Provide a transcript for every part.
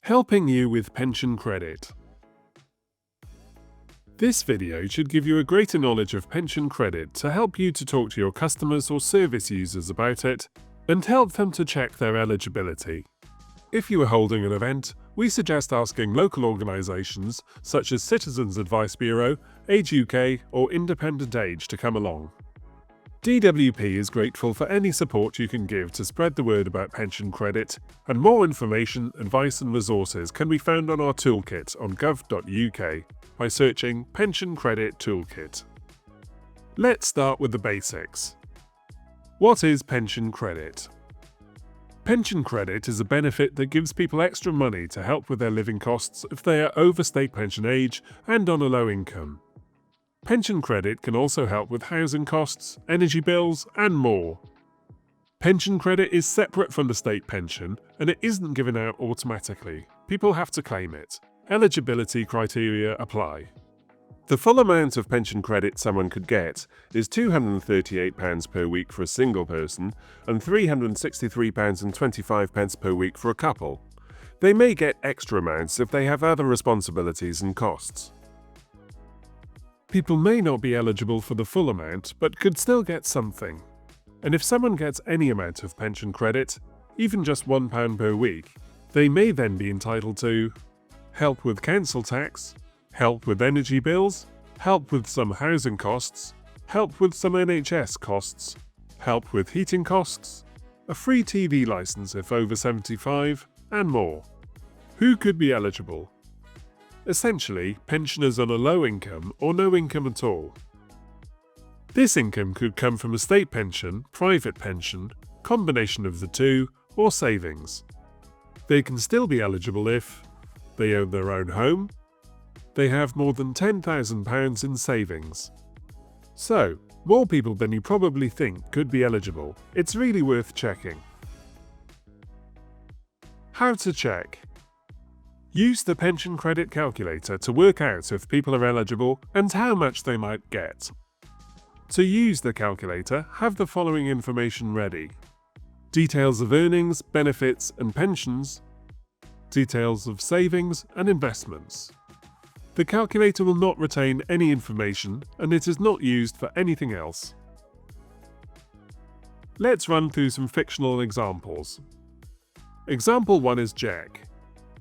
Helping you with pension credit. This video should give you a greater knowledge of pension credit to help you to talk to your customers or service users about it and help them to check their eligibility. If you are holding an event, we suggest asking local organisations such as Citizens Advice Bureau, Age UK or Independent Age to come along. DWP is grateful for any support you can give to spread the word about pension credit, and more information, advice and resources can be found on our toolkit on gov.uk by searching Pension Credit Toolkit. Let's start with the basics. What is pension credit? Pension credit is a benefit that gives people extra money to help with their living costs if they are over state pension age and on a low income. Pension credit can also help with housing costs, energy bills, and more. Pension credit is separate from the state pension and it isn't given out automatically. People have to claim it. Eligibility criteria apply. The full amount of pension credit someone could get is £238 per week for a single person and £363.25 per week for a couple. They may get extra amounts if they have other responsibilities and costs. People may not be eligible for the full amount, but could still get something. And if someone gets any amount of pension credit, even just £1 per week, they may then be entitled to help with council tax, help with energy bills, help with some housing costs, help with some NHS costs, help with heating costs, a free TV licence if over 75, and more. Who could be eligible? Essentially, pensioners on a low income or no income at all. This income could come from a state pension, private pension, combination of the two, or savings. They can still be eligible if they own their own home, they have more than £10,000 in savings. So, more people than you probably think could be eligible. It's really worth checking. How to check? Use the pension credit calculator to work out if people are eligible and how much they might get. To use the calculator, have the following information ready: details of earnings, benefits and pensions, details of savings and investments. The calculator will not retain any information and it is not used for anything else. Let's run through some fictional examples. Example 1 is Jack.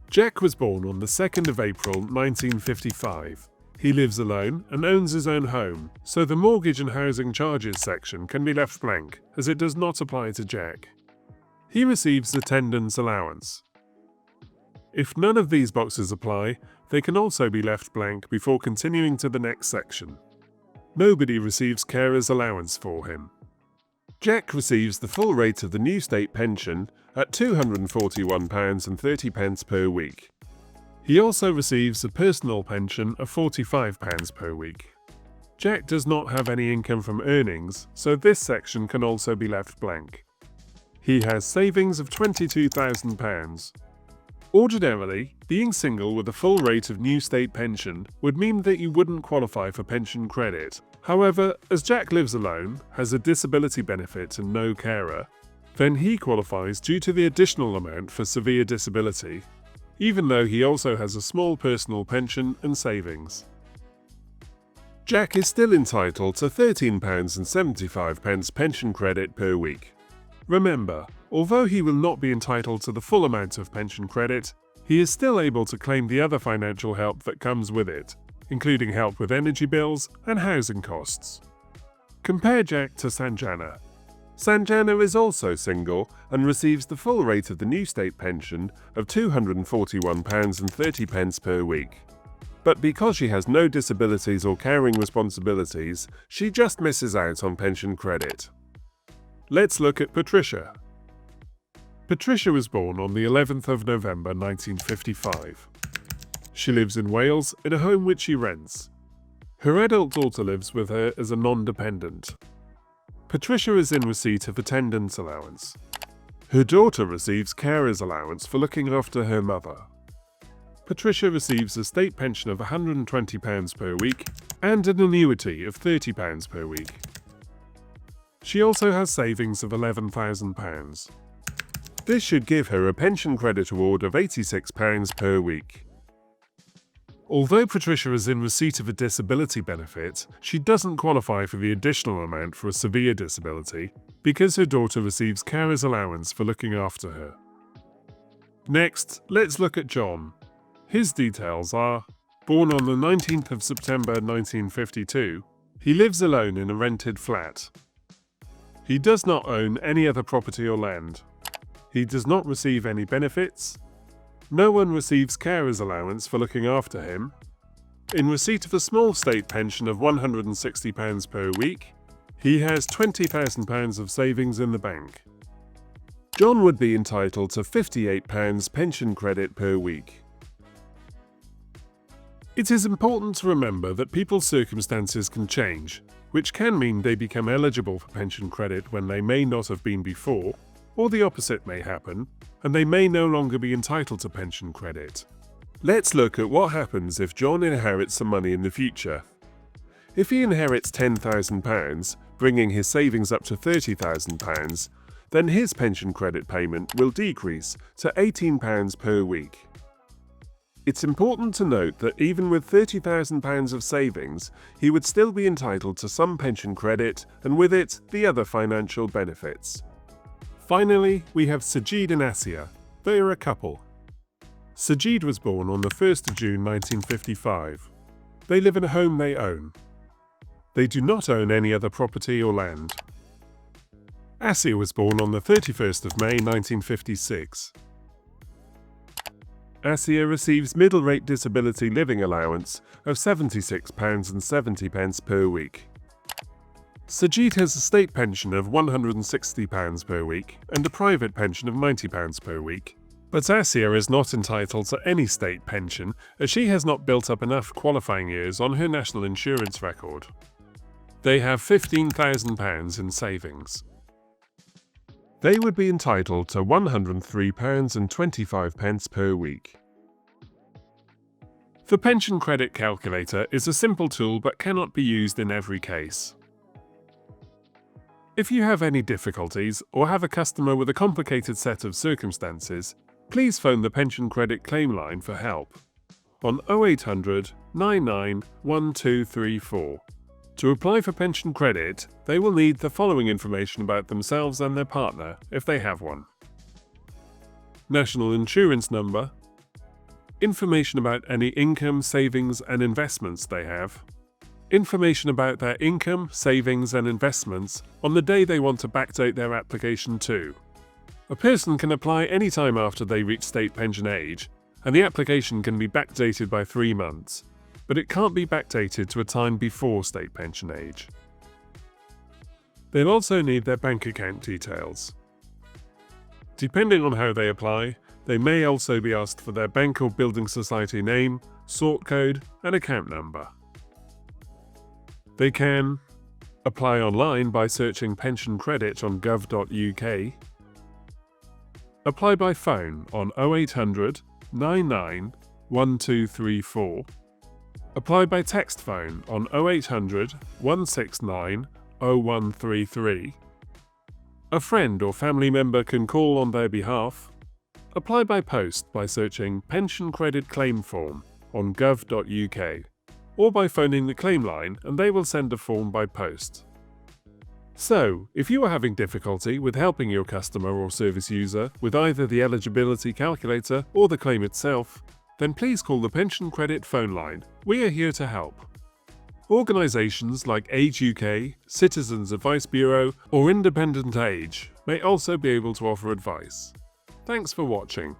Jack was born on the 2nd of April 1955. He lives alone and owns his own home, so the mortgage and housing charges section can be left blank, as it does not apply to Jack. He receives attendance allowance. If none of these boxes apply, they can also be left blank before continuing to the next section. Nobody receives carer's allowance for him. Jack receives the full rate of the new state pension at £241.30 per week. He also receives a personal pension of £45 per week. Jack does not have any income from earnings, so this section can also be left blank. He has savings of £22,000. Ordinarily, being single with a full rate of new state pension would mean that you wouldn't qualify for pension credit. However, as Jack lives alone, has a disability benefit and no carer, then he qualifies due to the additional amount for severe disability, even though he also has a small personal pension and savings. Jack is still entitled to £13.75 pension credit per week. Remember, although he will not be entitled to the full amount of pension credit, he is still able to claim the other financial help that comes with it, including help with energy bills and housing costs. Compare Jack to Sanjana. Sanjana is also single and receives the full rate of the new state pension of £241.30 per week. But because she has no disabilities or caring responsibilities, she just misses out on pension credit. Let's look at Patricia. Patricia was born on the 11th of November 1955. She lives in Wales in a home which she rents. Her adult daughter lives with her as a non-dependent. Patricia is in receipt of attendance allowance. Her daughter receives carer's allowance for looking after her mother. Patricia receives a state pension of £120 per week and an annuity of £30 per week. She also has savings of £11,000. This should give her a pension credit award of £86 per week. Although Patricia is in receipt of a disability benefit, she doesn't qualify for the additional amount for a severe disability because her daughter receives carer's allowance for looking after her. Next, let's look at John. His details are: born on the 19th of September 1952, he lives alone in a rented flat. He does not own any other property or land. He does not receive any benefits. No one receives carer's allowance for looking after him. In receipt of a small state pension of £160 per week, he has £20,000 of savings in the bank. John would be entitled to £58 pension credit per week. It is important to remember that people's circumstances can change, which can mean they become eligible for pension credit when they may not have been before, or the opposite may happen, and they may no longer be entitled to pension credit. Let's look at what happens if John inherits some money in the future. If he inherits £10,000, bringing his savings up to £30,000, then his pension credit payment will decrease to £18 per week. It's important to note that even with £30,000 of savings, he would still be entitled to some pension credit and with it, the other financial benefits. Finally, we have Sajid and Asiya. They are a couple. Sajid was born on the 1st of June 1955. They live in a home they own. They do not own any other property or land. Asiya was born on the 31st of May 1956. Asiya receives middle-rate disability living allowance of £76.70 per week. Sajid has a state pension of £160 per week and a private pension of £90 per week. But Asiya is not entitled to any state pension as she has not built up enough qualifying years on her national insurance record. They have £15,000 in savings. They would be entitled to £103.25 per week. The pension credit calculator is a simple tool but cannot be used in every case. If you have any difficulties or have a customer with a complicated set of circumstances, please phone the pension credit claim line for help on 0800 99 1234. To apply for pension credit, they will need the following information about themselves and their partner, if they have one: national insurance number, information about any income, savings and investments they have, information about their income, savings and investments on the day they want to backdate their application to. A person can apply any time after they reach state pension age, and the application can be backdated by 3 months. But it can't be backdated to a time before state pension age. They'll also need their bank account details. Depending on how they apply, they may also be asked for their bank or building society name, sort code, and account number. They can apply online by searching pension credit on gov.uk, apply by phone on 0800 99 1234, apply by text phone on 0800 169 0133. A friend or family member can call on their behalf. Apply by post by searching Pension Credit Claim Form on gov.uk, or by phoning the claim line and they will send a form by post. So, if you are having difficulty with helping your customer or service user with either the eligibility calculator or the claim itself, then please call the Pension Credit phone line. We are here to help. Organisations like Age UK, Citizens Advice Bureau, or Independent Age may also be able to offer advice. Thanks for watching.